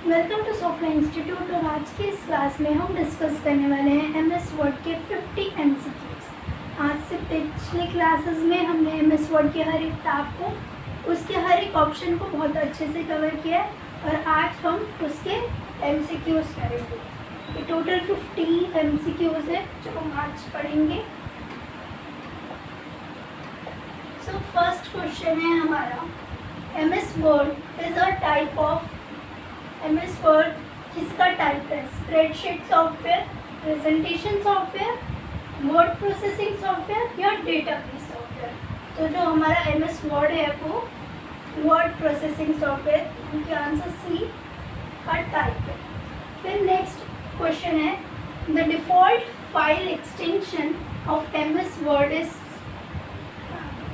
Welcome to software institute. और आज की इस क्लास में हम डिस्कस करने वाले हैं एमएस वर्ड के 50 एमसीक्यूज। आज से पिछले क्लासेस में हमने एमएस वर्ड के हर एक टैब को, उसके हर एक ऑप्शन को बहुत अच्छे से कवर किया है और आज हम उसके एमसीक्यूज करेंगे। ये टोटल 50 एमसीक्यूज है जो हम आज पढ़ेंगे। सो फर्स्ट क्वेश्चन है हमारा, MS word is a type of, MS word किसका टाइप है? Spreadsheet software, presentation software, word processing software या डेटाबेस सॉफ्टवेयर? तो जो हमारा एमएस वर्ड है वो वर्ड प्रोसेसिंग सॉफ्टवेयर, इनके आंसर सी का टाइप है। फिर नेक्स्ट क्वेश्चन है, the default file extension of MS word is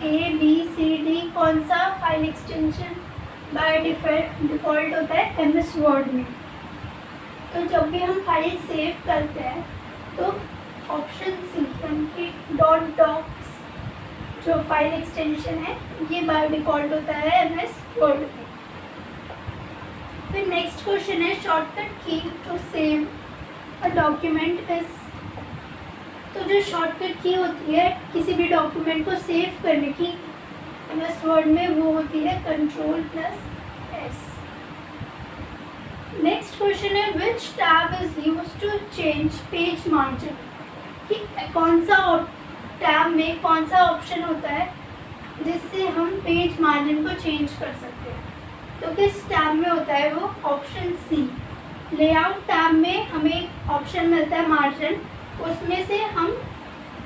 ABCD। कौन सा फाइल एक्सटेंशन बाय डिफ़ॉल्ट होता है एमएस वर्ड में? तो जब भी हम फाइल सेव करते हैं तो ऑप्शन सी यानी कि .docs जो फाइल एक्सटेंशन है ये बाय डिफ़ॉल्ट होता है एमएस वर्ड में। फिर नेक्स्ट क्वेश्चन है, shortcut key to save a document is. तो जो शॉर्टकट की होती है किसी भी डॉक्यूमेंट को सेव करने की एमएस वर्ड में वो होती है Ctrl+S। नेक्स्ट क्वेश्चन है, which tab is used to change page margin? कि कौन सा टैब में कौन सा ऑप्शन होता है जिससे हम पेज मार्जिन को चेंज कर सकते हैं? तो किस टैब में होता है वो? ऑप्शन सी, लेआउट टैब में हमें एक ऑप्शन मिलता है मार्जिन, उसमें से हम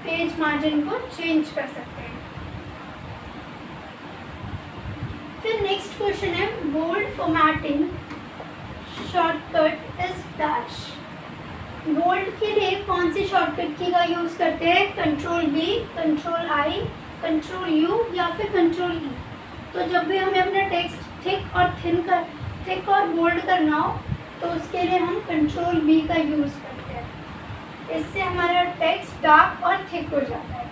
पेज मार्जिन को चेंज कर सकते हैं। फिर नेक्स्ट क्वेश्चन है, bold formatting shortcut is dash. Bold के लिए कौन सी शॉर्टकट की का यूज़ करते हैं? Ctrl+B, Ctrl+I, Ctrl+U या फिर Ctrl+E। तो जब भी हमें अपना टेक्स्ट थिक और बोल्ड करना हो तो उसके लिए हम Ctrl+B का यूज़ करते हैं। इससे हमारा टेक्स्ट डार्क और थिक हो जाता है।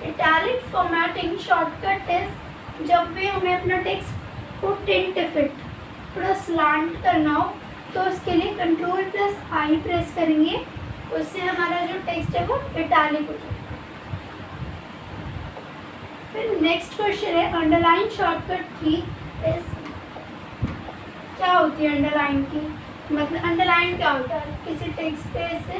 इटैलिक फॉर्मेटिंग शॉर्टकट इज, जब भी हमें अपना टेक्स्ट को टिल्ट इफेक्ट थोड़ा स्लांट करना हो तो उसके लिए Ctrl+I प्रेस करेंगे, उससे हमारा जो टेक्स्ट है वो इटैलिक हो जाएगा। फिर नेक्स्ट क्वेश्चन है, अंडरलाइन शॉर्टकट की इज। क्या होती है अंडरलाइन की? मतलब अंडरलाइन क्या होता है? किसी टेक्स्ट पे इसे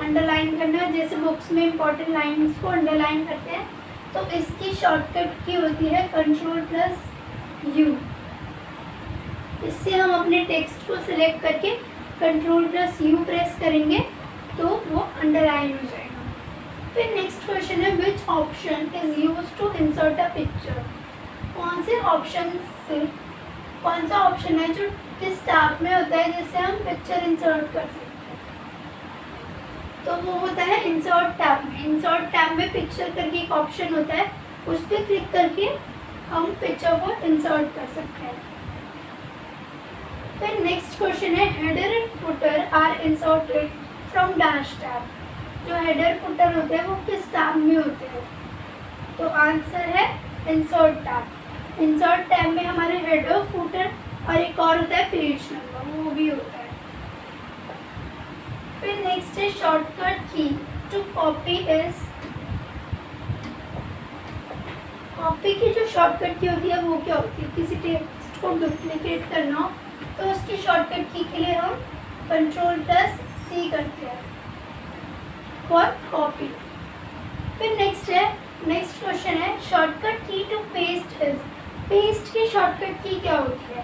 अंडरलाइन करना, जैसे बुक्स में इंपॉर्टेंट लाइन्स को अंडरलाइन करते हैं तो इसकी शॉर्टकट की होती है Ctrl+U। इससे हम अपने टेक्स्ट को सिलेक्ट करके Ctrl+U प्रेस करेंगे तो वो अंडरलाइन हो जाएगा। फिर नेक्स्ट क्वेश्चन है, which option is used to insert a picture? कौन से ऑप्शन से, कौन सा ऑप्शन है जो किस टैब में होता है जिससे हम पिक्चर इंसर्ट कर सकते हैं? तो वो होता है इंसर्ट टैब में। इंसर्ट टैब में पिक्चर करके एक ऑप्शन होता है, उस पर क्लिक करके हम पिक्चर को इंसर्ट कर सकते हैं। फिर नेक्स्ट क्वेश्चन है, header and footer are inserted from dash tab. जो हेडर फुटर होते हैं वो किस टैब में होते हैं? तो आंसर है इंसर्ट टैब। इंसर्ट टैब में हमारे हेडर, फुटर और एक और होता है पेज नंबर, वो भी होता है। फिर नेक्स्ट है, shortcut key to copy is. Copy की जो शॉर्टकट की होती है वो क्या होती है? किसी टेक्स्ट को डुप्लीकेट करना हो तो उसकी शॉर्टकट की के लिए हम Ctrl+C करते हैं फॉर कॉपी। फिर नेक्स्ट क्वेश्चन है, shortcut key to paste is. Paste की शॉर्टकट की क्या होती है?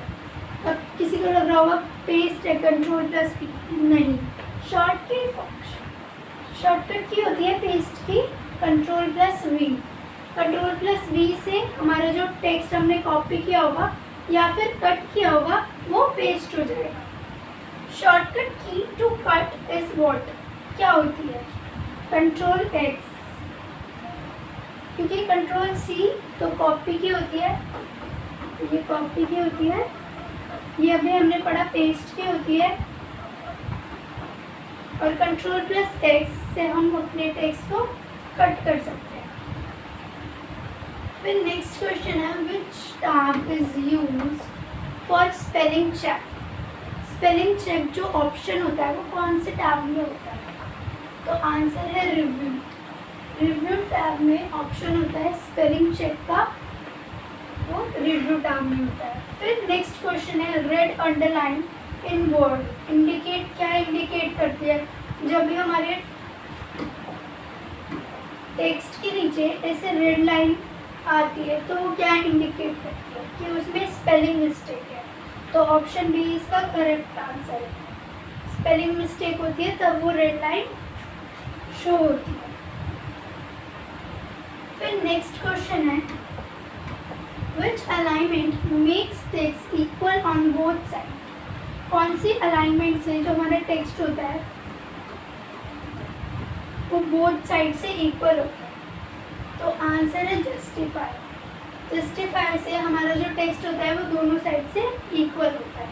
अब किसी को लग रहा होगा पेस्ट है Ctrl+P, नहीं। शॉर्टकट की होती है पेस्ट की Ctrl+V। Ctrl+V से हमारा जो टेक्स्ट हमने कॉपी किया होगा या फिर कट किया होगा वो पेस्ट हो जाएगा। Shortcut key to cut is what? क्या होती है? Ctrl+X, क्योंकि Ctrl+C तो कॉपी की होती है, ये कॉपी की होती है, ये अभी हमने पढ़ा पेस्ट की होती है, और Ctrl+X से हम अपने टेक्स्ट को कट कर सकते हैं। फिर नेक्स्ट क्वेश्चन है, which tab is used for spelling check? Spelling check जो ऑप्शन होता है वो कौन से टैब में होता है? तो आंसर है रिव्यू। रिव्यू टैब में ऑप्शन होता है स्पेलिंग चेक का, वो रिव्यू टैब में होता है। फिर नेक्स्ट क्वेश्चन है रेड अंडरलाइन इन वर्ड इंडिकेट, क्या इंडिकेट करती है? जब भी हमारे टेक्स्ट के नीचे ऐसे रेड लाइन आती है तो वो क्या इंडिकेट करती है कि उसमें स्पेलिंग मिस्टेक है। तो ऑप्शन बी इसका करेक्ट आंसर है। स्पेलिंग मिस्टेक होती है तब वो रेड लाइन शो होती है। फिर नेक्स्ट क्वेश्चन है which alignment makes text equal on both side? कौन सी अलाइनमेंट से जो हमारा टेक्स्ट होता है वो बोथ साइड से इक्वल होता है? तो आंसर है जस्टिफाई। जस्टिफाई से हमारा जो टेक्स्ट होता है वो दोनों साइड से इक्वल होता है।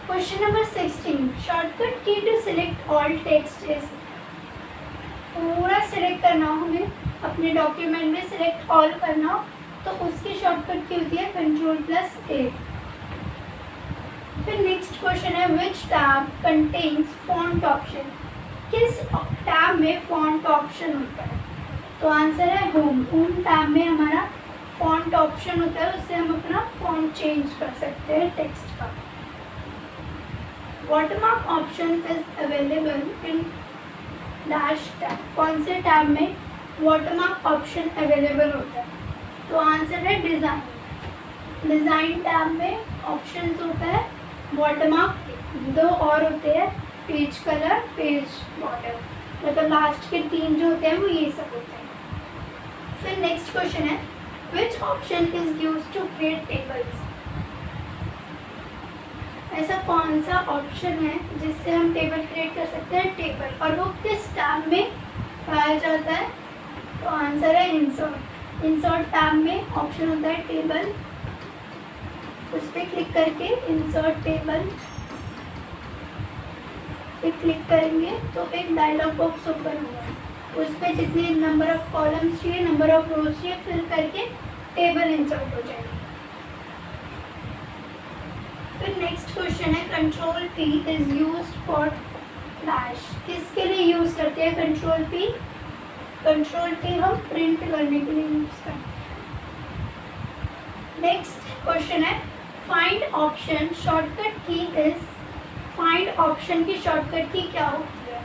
Question number 16 shortcut key to select all text is, पूरा सिलेक्ट करना हो हमें अपने डॉक्यूमेंट में, सिलेक्ट ऑल करना हो तो उसकी शॉर्टकट की होती है Ctrl+A। फिर नेक्स्ट क्वेश्चन है which tab contains font option? किस टैब में फॉन्ट ऑप्शन होता है? तो आंसर है होम। होम टैब में हमारा फॉन्ट ऑप्शन होता है, उससे हम अपना फॉन्ट चेंज कर सकते हैं टेक्स्ट का। Watermark option is available in dash tab, कौन से टैब में वाटरमार्क ऑप्शन अवेलेबल होता है? तो आंसर है डिज़ाइन। डिज़ाइन टैब में ऑप्शंस होता है वाटरमार्क, दो और होते हैं पेज कलर, पेज बॉर्डर, मतलब लास्ट के 3 जो होते हैं वो ये सब होते हैं। फिर नेक्स्ट क्वेश्चन है which option is used to create tables? ऐसा कौन सा ऑप्शन है जिससे हम टेबल क्रिएट कर सकते हैं? टेबल, और वो किस टैब में पाया जाता है? तो आंसर है इंसर्ट। इंसर्ट टैब में ऑप्शन होता है टेबल, उस पर क्लिक करके इंसर्ट टेबल पे क्लिक करेंगे तो एक डायलॉग बॉक्स ओपन होगा, उस पर जितने नंबर ऑफ कॉलम्स चाहिए, नंबर ऑफ रोज चाहिए, फिल करके टेबल इंसर्ट हो जाएगी। फिर नेक्स्ट क्वेश्चन है Ctrl+P is used for dash, किसके लिए यूज करते हैं Ctrl+P? Ctrl+P हम प्रिंट करने के लिए यूज करते हैं। नेक्स्ट क्वेश्चन है find option shortcut key is, find option की शॉर्टकट की क्या होती है?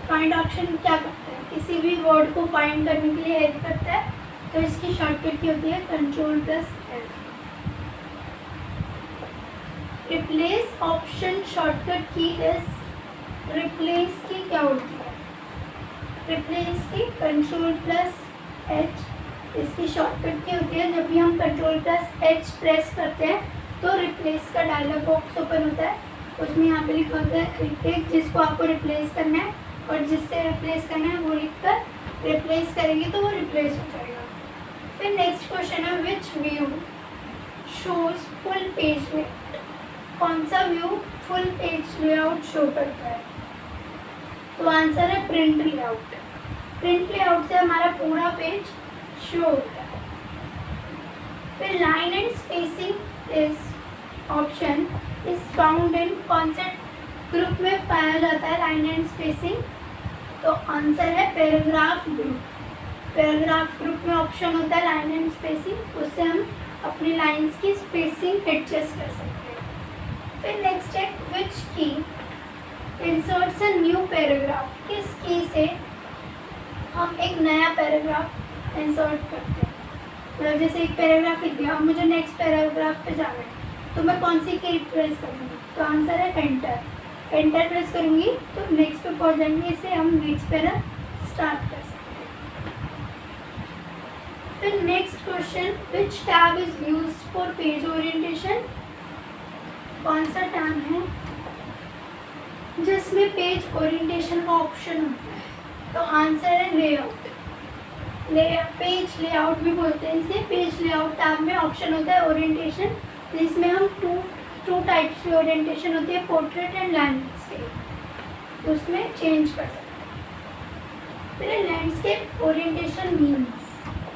फाइंड ऑप्शन क्या करता है? किसी भी वर्ड को फाइंड करने के लिए हेल्प करता है, तो इसकी शॉर्टकट की होती है Ctrl+L। Replace option shortcut key is, replace की क्या होती है? रिप्लेस की Ctrl+H, इसकी शॉर्टकट की होती है। जब भी हम Ctrl+H प्रेस करते हैं तो रिप्लेस का डायलॉग बॉक्स ओपन होता है, उसमें यहाँ पे लिखा होता है टेक्स्ट जिसको आपको रिप्लेस करना है, और जिससे रिप्लेस करना है वो लिख कर रिप्लेस करेंगे तो वो रिप्लेस हो जाएगा। फिर नेक्स्ट क्वेश्चन है which view shows full page layout? कौन सा view full page layout show करता है? तो आंसर है प्रिंट लेआउट। प्रिंट लेआउट से हमारा पूरा पेज शो होता है। फिर line and spacing is option is found in, कौन से ग्रुप में पाया जाता है लाइन एंड स्पेसिंग? तो आंसर है पैराग्राफ ग्रुप। पैराग्राफ ग्रुप में ऑप्शन होता है लाइन एंड स्पेसिंग, उससे हम अपनी लाइंस की स्पेसिंग एडजस्ट कर सकते हैं। फिर नेक्स्ट है विच की इंसर्ट्स अ न्यू पैराग्राफ, किस की से हम एक नया पैराग्राफ इंसर्ट करते हैं? मतलब जैसे एक पैराग्राफ लिख दिया, अब मुझे नेक्स्ट पैराग्राफ पे जाना है तो मैं कौन सी की प्रेस करूँगी? तो आंसर है एंटर। एंटर प्रेस करूँगी तो नेक्स्ट पे पहुँच जाएंगे, इससे हम नेक्स्ट पैरा स्टार्ट कर सकते हैं। फिर next question which tab is used for page orientation? कौन सा टैब है जिसमें पेज ओरिएंटेशन का ऑप्शन होता है? तो आंसर है लेआउट। पेज लेआउट भी बोलते हैं इसे। पेज लेआउट टैब में ऑप्शन होता है ओरिएंटेशन, जिसमें हम टू टाइप्स की ओरिएंटेशन होती है, पोर्ट्रेट एंड लैंडस्केप, उसमें चेंज कर सकते हैं। फिर लैंडस्केप ओरिएंटेशन मीन्स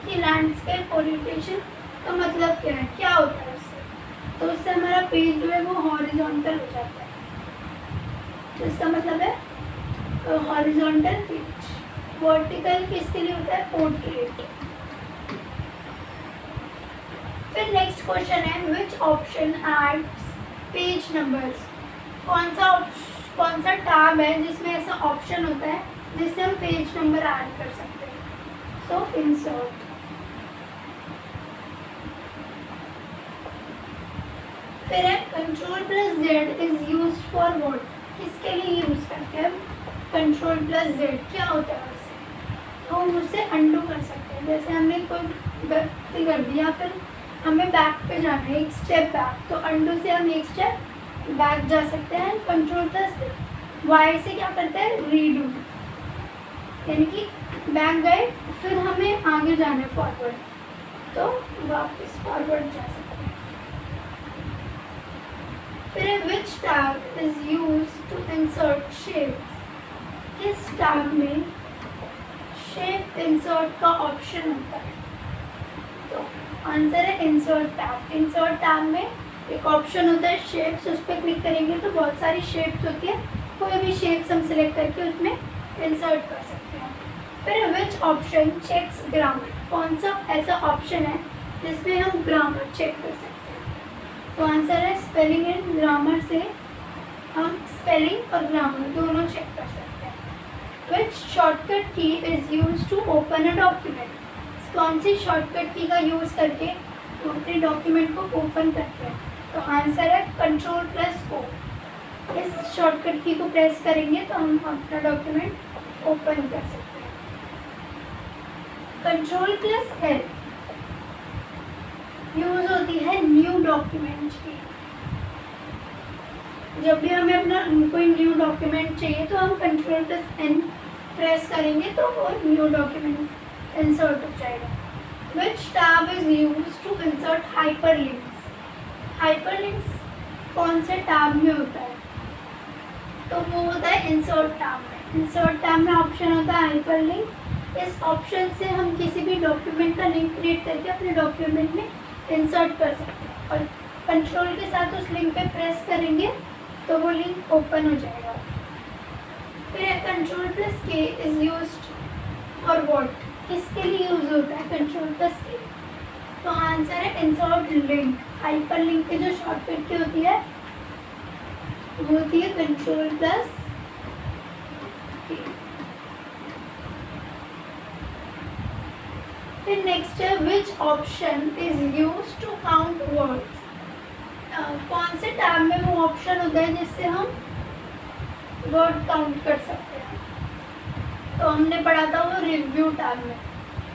कि लैंडस्केप ओरिएंटेशन का मतलब क्या है, क्या होता है उससे? तो उससे हमारा पेज जो है वो हॉरिजॉन्टल हो जाता है। तो इसका मतलब है हॉरिजॉन्टल पेज। वर्टिकल किसके लिए होता है? पोर्ट्रेट। फिर नेक्स्ट क्वेश्चन है which option adds page numbers. कौन सा टैब है जिसमें ऐसा ऑप्शन होता है जिससे हम पेज नंबर ऐड कर सकते हैं? सो इंसर्ट। फिर है Ctrl+Z is use for what. किसके लिए यूज करते हैं? Ctrl+Z क्या होता है उससे? तो हम उससे अंडू कर सकते हैं। जैसे हमने कोई गलती कर दी या फिर हमें बैक पे जाना है, एक स्टेप बैक, तो अंडू से हम एक स्टेप बैक जा सकते हैं। Ctrl+Y से क्या करते हैं? रीडू, यानी कि बैक गए फिर हमें आगे जाना है फॉरवर्ड, तो वापस फॉरवर्ड जा सकते हैं। फिर which tab is use to insert shapes. किस टैब में शेप इंसर्ट का ऑप्शन होता है? तो आंसर है इंसर्ट टैब। इंसर्ट टैब में एक ऑप्शन होता है शेप्स, उस पर क्लिक करेंगे तो बहुत सारी शेप्स होती है, कोई भी शेप्स हम सिलेक्ट करके उसमें इंसर्ट कर सकते हैं। फिर विच ऑप्शन चेक्स ग्रामर। कौन सा ऐसा ऑप्शन है जिसमें हम ग्रामर चेक कर सकते हैं? तो आंसर है स्पेलिंग एंड ग्रामर से हम स्पेलिंग और ग्रामर दोनों चेक कर सकते हैं। Which shortcut key is use to open a document. कौन सी शॉर्टकट की का यूज़ करके हम अपने डॉक्यूमेंट को ओपन करते हैं? तो आंसर है Ctrl+O। इस शॉर्टकट की को प्रेस करेंगे तो हम अपना डॉक्यूमेंट ओपन कर सकते हैं। Ctrl+L यूज होती है न्यू डॉक्यूमेंट की। जब भी हमें अपना कोई न्यू डॉक्यूमेंट चाहिए तो हम Ctrl+N प्रेस करेंगे तो वो न्यू डॉक्यूमेंट इंसर्ट हो जाएगा। Which tab is used to insert hyperlinks? Hyperlinks कौन से टैब में होता है? तो वो होता है इंसर्ट टैब में। इंसर्ट टैब में ऑप्शन होता है हाइपरलिंक। इस ऑप्शन से हम किसी भी डॉक्यूमेंट का लिंक क्रिएट करके अपने डॉक्यूमेंट में इंसर्ट कर सकते हैं और कंट्रोल के साथ उस लिंक पे प्रेस करेंगे तो वो लिंक ओपन हो जाएगा। फिर Ctrl+K is used for what. किसके लिए यूज होता है Ctrl+K? तो आंसर है इंसर्ट लिंक। हाइपर लिंक की जो शॉर्टकट की होती है वो होती है Ctrl+K। फिर नेक्स्ट है which option is use to count words. कौन से टैब में वो ऑप्शन होता है जिससे हम वर्ड काउंट कर सकते हैं? तो हमने पढ़ा था वो रिव्यू टैब में।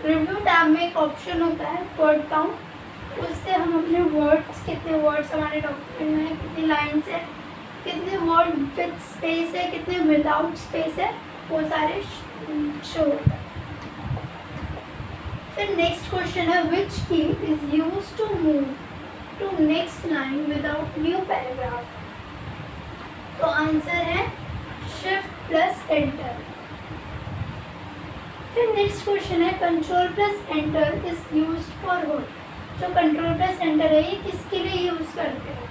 रिव्यू टैब में एक ऑप्शन होता है वर्ड काउंट। उससे हम अपने वर्ड्स, कितने वर्ड्स हमारे डॉक्यूमेंट में है, कितनी लाइन्स है, कितने वर्ड विद स्पेस है, कितने विदाउट स्पेस है, वो सारे शो होता है। फिर नेक्स्ट क्वेश्चन है which key is use to move to next line without new paragraph. तो आंसर है Shift+Enter। फिर नेक्स्ट क्वेश्चन है Ctrl+Enter is used for what. जो Ctrl+Enter है ये किसके लिए यूज करते हैं?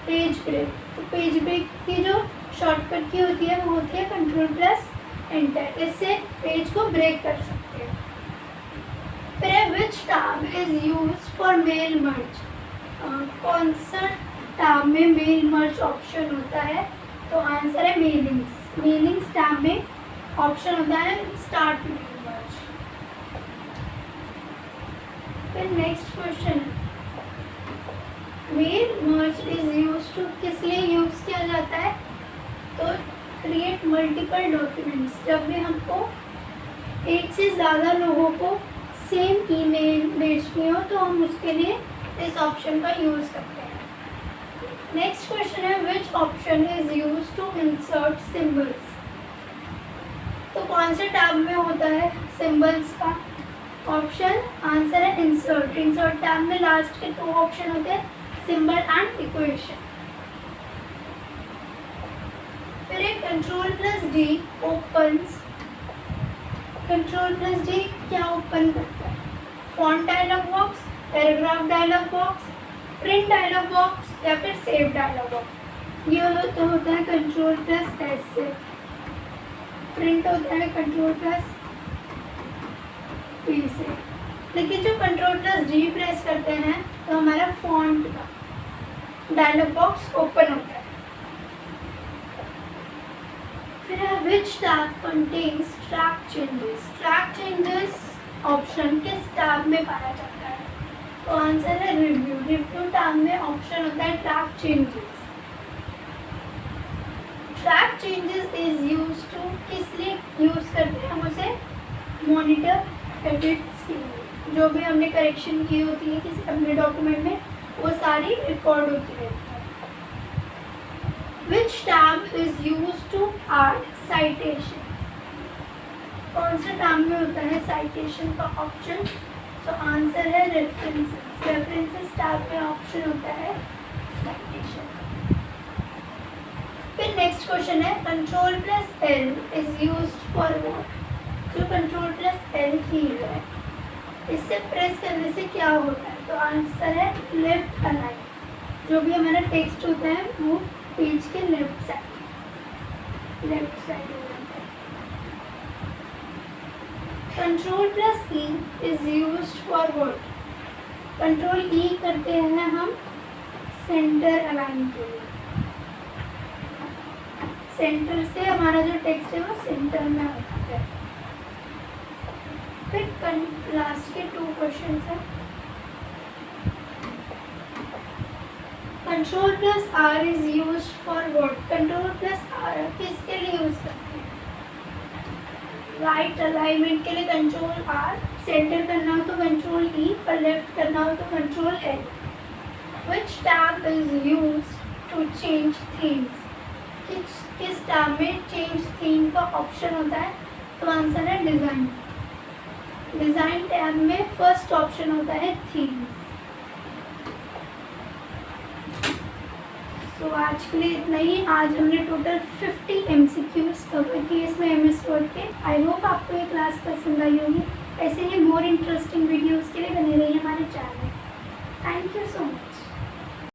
Page break. तो पेज ब्रेक की जो शॉर्टकट की होती है वो होती है Ctrl+Enter। इससे पेज को ब्रेक कर सकते हैं। फिर which tab is used for mail merge. कौन सा टैब में मेल मर्ज ऑप्शन होता है? तो आंसर है मेलिंग्स। मेलिंग्स टैब में ऑप्शन होता है स्टार्ट मेल मर्ज। फिर नेक्स्ट क्वेश्चन है mail merge is use to किस लिए यूज किया जाता है? तो क्रिएट मल्टीपल डॉक्यूमेंट्स। जब भी हमको एक से ज़्यादा लोगों को सेम ईमेल भेजनी हो तो हम उसके लिए इस ऑप्शन का यूज़ करते हैं। नेक्स्ट क्वेश्चन है which option is use to insert symbols. तो कौन से टैब में होता है सिम्बल्स का ऑप्शन? आंसर है इंसर्ट। इंसर्ट टैब में लास्ट के 2 ऑप्शन होते हैं सिंबल एंड इक्वेशन। फिर एक Ctrl+D ओपन्स। Ctrl+D क्या ओपन करता है? Font dialog box, paragraph dialog box, print dialog box, या फिर सेव डायलॉग बॉक्स। ये तो होता है कंट्रोल प्लस एस से। प्रिंट होता है कंट्रोल प्लस पी से। लेकिन जो कंट्रोल प्लस जी प्रेस करते हैं तो हमारा फॉन्ट का डायलॉग बॉक्स ओपन होता है। फिर है which tab contains track changes. Track changes option किस टैब में पाया जाता है? तो आंसर है रिव्यू। रिव्यू टैब में ऑप्शन होता है track changes. Track changes is use to किस लिए यूज करते हैं हम उसे? मॉनिटर एडिट्स के लिए। जो भी हमने करेक्शन की होती है किसी अपने डॉक्यूमेंट में वो सारी रिकॉर्ड होती रहती है। Which tab is used to add citation? कौन से टैब में होता है साइटेशन का ऑप्शन? तो आंसर है रेफरेंसेस। रेफरेंसेस टैब में ऑप्शन होता है साइटेशन। फिर नेक्स्ट क्वेश्चन है control plus L is used for what? जो कंट्रोल प्लस एल की है इससे प्रेस करने से क्या होता है? तो आंसर है लेफ्ट अलाइन। जो भी हमारा टेक्स्ट होता है वो पेज के लेफ्ट साइड होता है। Control plus E is used for what? Control ई करते हैं हम सेंटर अलाइन के लिए। सेंटर से हमारा जो टेक्स्ट है वो सेंटर में होता है। फिर लास्ट के 2 क्वेश्चन है। Control plus R is use for what? Control plus R किसके लिए यूज करते हैं? राइट अलाइनमेंट के लिए कंट्रोल आर, सेंटर करना हो तो कंट्रोल ई, और लेफ्ट करना हो तो control L. Which tab is use to change themes? किस टैब में चेंज थीम का ऑप्शन होता है? तो आंसर है डिज़ाइन। डिज़ाइन टैब में फर्स्ट ऑप्शन होता है थीम्स। तो आज के लिए इतना ही। आज हमने टोटल 50 MCQs कवर किए इसमें MS वर्ड के। आई होप आपको ये क्लास पसंद आई होगी। ऐसे ही मोर इंटरेस्टिंग वीडियोस के लिए बने रहिए हमारे channel. Thank you so much.